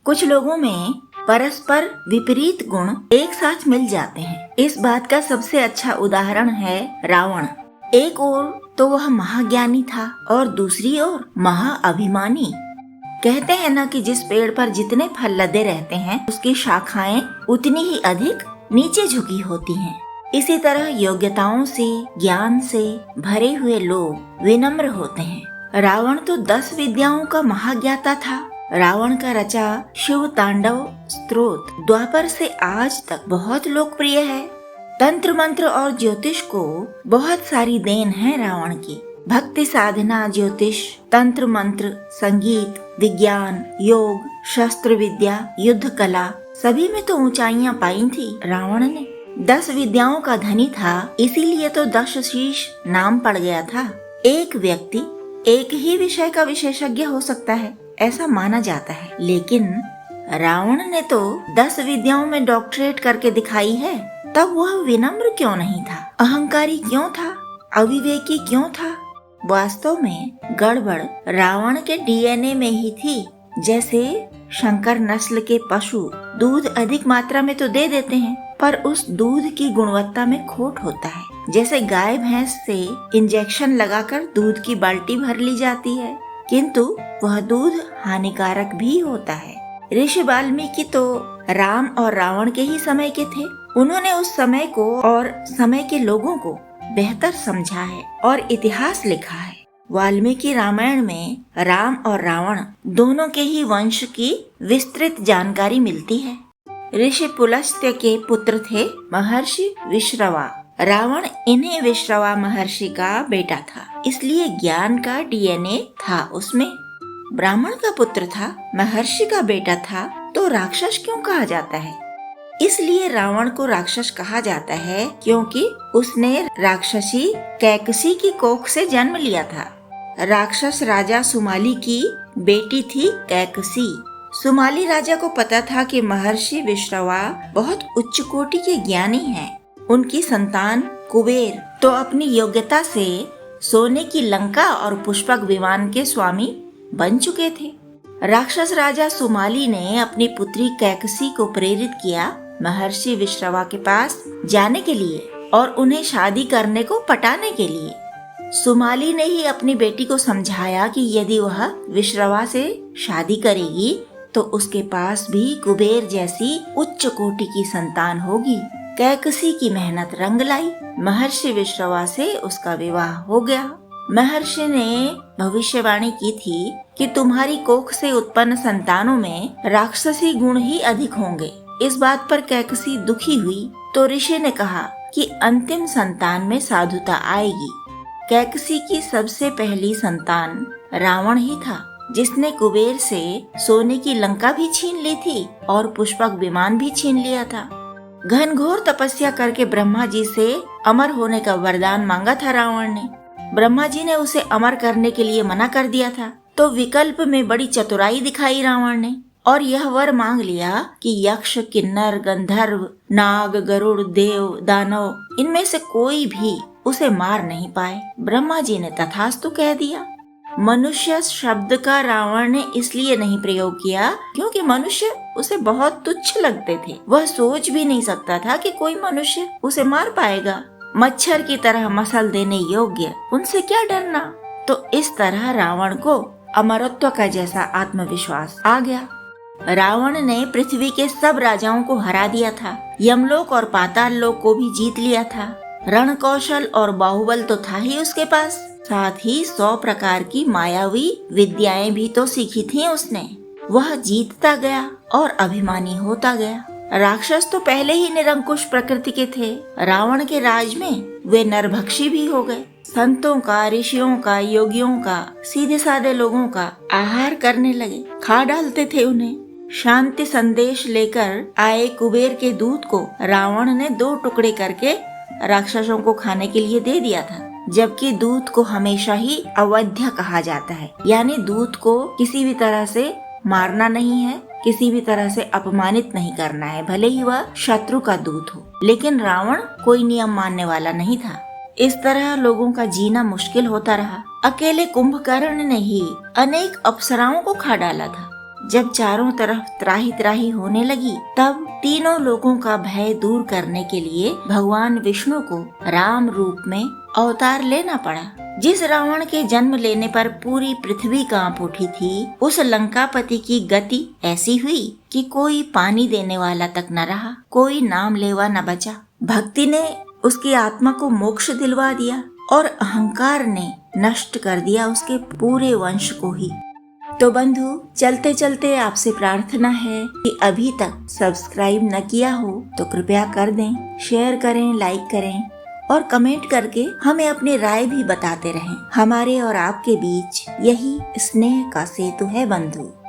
कुछ लोगों में परस्पर विपरीत गुण एक साथ मिल जाते हैं। इस बात का सबसे अच्छा उदाहरण है रावण। एक ओर तो वह महाज्ञानी था और दूसरी ओर महाअभिमानी। कहते हैं ना कि जिस पेड़ पर जितने फल लदे रहते हैं उसकी शाखाएं उतनी ही अधिक नीचे झुकी होती हैं। इसी तरह योग्यताओं से, ज्ञान से भरे हुए लोग विनम्र होते हैं। रावण तो 10 विद्याओं का महाज्ञाता था। रावण का रचा शिव तांडव स्तोत्र द्वापर से आज तक बहुत लोकप्रिय है। तंत्र मंत्र और ज्योतिष को बहुत सारी देन है रावण की। भक्ति साधना, ज्योतिष, तंत्र मंत्र, संगीत, विज्ञान, योग, शस्त्र विद्या, युद्ध कला सभी में तो ऊंचाइयां पाई थी रावण ने। 10 विद्याओं का धनी था, इसीलिए तो 10 शीश नाम पड़ गया था। एक व्यक्ति एक ही विषय का विशेषज्ञ हो सकता है, ऐसा माना जाता है, लेकिन रावण ने तो 10 विद्याओं में डॉक्टरेट करके दिखाई है। तब वह विनम्र क्यों नहीं था? अहंकारी क्यों था? अविवेकी क्यों था? वास्तव में गड़बड़ रावण के डीएनए में ही थी। जैसे शंकर नस्ल के पशु दूध अधिक मात्रा में तो दे देते हैं, पर उस दूध की गुणवत्ता में खोट होता है। जैसे गाय भैंस से इंजेक्शन लगाकर दूध की बाल्टी भर ली जाती है, किंतु वह दूध हानिकारक भी होता है। ऋषि वाल्मीकि तो राम और रावण के ही समय के थे। उन्होंने उस समय को और समय के लोगों को बेहतर समझा है और इतिहास लिखा है। वाल्मीकि रामायण में राम और रावण दोनों के ही वंश की विस्तृत जानकारी मिलती है। ऋषि पुलस्त्य के पुत्र थे महर्षि विश्रवा। रावण इन्हीं विश्रवा महर्षि का बेटा था, इसलिए ज्ञान का डीएनए था उसमें। ब्राह्मण का पुत्र था, महर्षि का बेटा था, तो राक्षस क्यों कहा जाता है? इसलिए रावण को राक्षस कहा जाता है क्योंकि उसने राक्षसी कैकसी की कोख से जन्म लिया था। राक्षस राजा सुमाली की बेटी थी कैकसी। सुमाली राजा को पता था कि महर्षि विश्रवा बहुत उच्च कोटि के ज्ञानी हैं। उनकी संतान कुबेर तो अपनी योग्यता से सोने की लंका और पुष्पक विमान के स्वामी बन चुके थे। राक्षस राजा सुमाली ने अपनी पुत्री कैकसी को प्रेरित किया महर्षि विश्रवा के पास जाने के लिए और उन्हें शादी करने को पटाने के लिए। सुमाली ने ही अपनी बेटी को समझाया कि यदि वह विश्रवा से शादी करेगी तो उसके पास भी कुबेर जैसी उच्च कोटि की संतान होगी। कैकसी की मेहनत रंग लाई। महर्षि विश्रवा से उसका विवाह हो गया। महर्षि ने भविष्यवाणी की थी कि तुम्हारी कोख से उत्पन्न संतानों में राक्षसी गुण ही अधिक होंगे। इस बात पर कैकसी दुखी हुई तो ऋषि ने कहा कि अंतिम संतान में साधुता आएगी। कैकसी की सबसे पहली संतान रावण ही था, जिसने कुबेर से सोने की लंका भी छीन ली थी और पुष्पक विमान भी छीन लिया था। घनघोर तपस्या करके ब्रह्मा जी से अमर होने का वरदान मांगा था रावण ने। ब्रह्मा जी ने उसे अमर करने के लिए मना कर दिया था, तो विकल्प में बड़ी चतुराई दिखाई रावण ने और यह वर मांग लिया कि यक्ष, किन्नर, गंधर्व, नाग, गरुड़, देव, दानव इनमें से कोई भी उसे मार नहीं पाए। ब्रह्मा जी ने तथास्तु कह दिया। मनुष्य शब्द का रावण ने इसलिए नहीं प्रयोग किया क्योंकि मनुष्य उसे बहुत तुच्छ लगते थे। वह सोच भी नहीं सकता था कि कोई मनुष्य उसे मार पाएगा। मच्छर की तरह मसल देने योग्य, उनसे क्या डरना। तो इस तरह रावण को अमरत्व का जैसा आत्मविश्वास आ गया। रावण ने पृथ्वी के सब राजाओं को हरा दिया था। यमलोक और पाताल लोक को भी जीत लिया था। रण कौशल और बाहुबल तो था ही उसके पास, साथ ही 100 प्रकार की मायावी विद्याएं भी तो सीखी थी उसने। वह जीतता गया और अभिमानी होता गया। राक्षस तो पहले ही निरंकुश प्रकृति के थे। रावण के राज में वे नरभक्षी भी हो गए। संतों का, ऋषियों का, योगियों का, सीधे साधे लोगों का आहार करने लगे, खा डालते थे उन्हें। शांति संदेश लेकर आए कुबेर के दूध को रावण ने 2 टुकड़े करके राक्षसों को खाने के लिए दे दिया था, जबकि दूध को हमेशा ही अवध्य कहा जाता है, यानी दूध को किसी भी तरह से मारना नहीं है, किसी भी तरह से अपमानित नहीं करना है, भले ही वह शत्रु का दूत हो। लेकिन रावण कोई नियम मानने वाला नहीं था। इस तरह लोगों का जीना मुश्किल होता रहा। अकेले कुंभकर्ण ने ही अनेक अप्सराओं को खा डाला था। जब चारों तरफ त्राही त्राही होने लगी, तब तीनों लोगों का भय दूर करने के लिए भगवान विष्णु को राम रूप में अवतार लेना पड़ा। जिस रावण के जन्म लेने पर पूरी पृथ्वी कांप उठी थी, उस लंकापति की गति ऐसी हुई कि कोई पानी देने वाला तक न रहा, कोई नाम लेवा न बचा। भक्ति ने उसकी आत्मा को मोक्ष दिलवा दिया और अहंकार ने नष्ट कर दिया उसके पूरे वंश को ही। तो बंधु, चलते चलते आपसे प्रार्थना है कि अभी तक सब्सक्राइब न किया हो तो कृपया कर दें, शेयर करें, लाइक करें और कमेंट करके हमें अपनी राय भी बताते रहें। हमारे और आपके बीच यही स्नेह का सेतु है बंधु।